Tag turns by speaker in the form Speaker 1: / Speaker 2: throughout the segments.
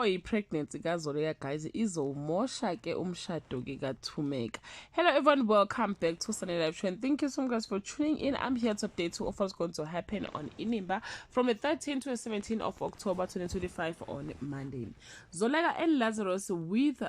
Speaker 1: i-pregnancy kaZoleka guys izomosha ke umshado ke kaThumeka. Hello everyone, welcome back to Sunday Live Trend. Thank you so much guys for tuning in. I'm here to update you of what's going to happen on Inimba from the 13th to the 17th of October 2025 on Monday. Zoleka and Lazarus with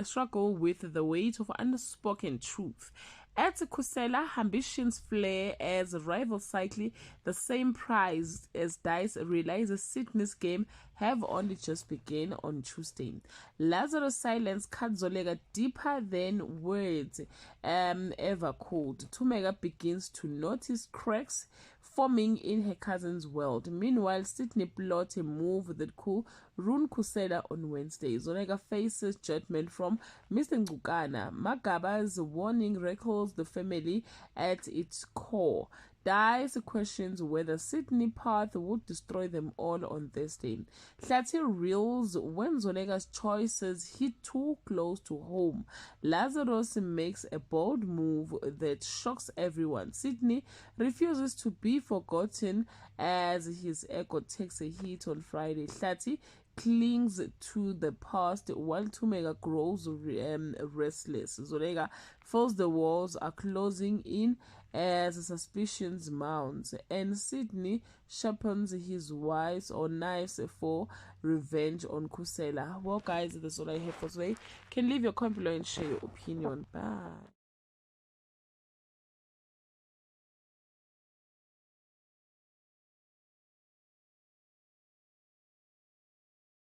Speaker 1: struggle with the weight of unspoken truth. At Khusela, ambitions flare as rival cycling the same prize as Dice realizes Sydney's game have only just begun on Tuesday. Lazarus' silence cut Zoleka deeper than words ever could. Thumeka begins to notice cracks forming in her cousin's world. Meanwhile, Sydney plots a move that could ruin Khusela on Wednesday. Zoleka faces judgment from Mr. Ngukana. Magaba's warning records the family at its core. Dice questions whether Sydney path would destroy them all on Thursday. Hlati reels when Zoleka's choices hit too close to home. Lazarus makes a bold move that shocks everyone. Sydney refuses to be forgotten as his ego takes a hit on Friday. Hlati clings to the past while Thumeka grows restless. Zoleka feels the walls are closing in as suspicions mount, and Sydney sharpens his wise or knives for revenge on Khusela. Well guys, that's all I have for today. Can leave your comment below and share your opinion. Bye.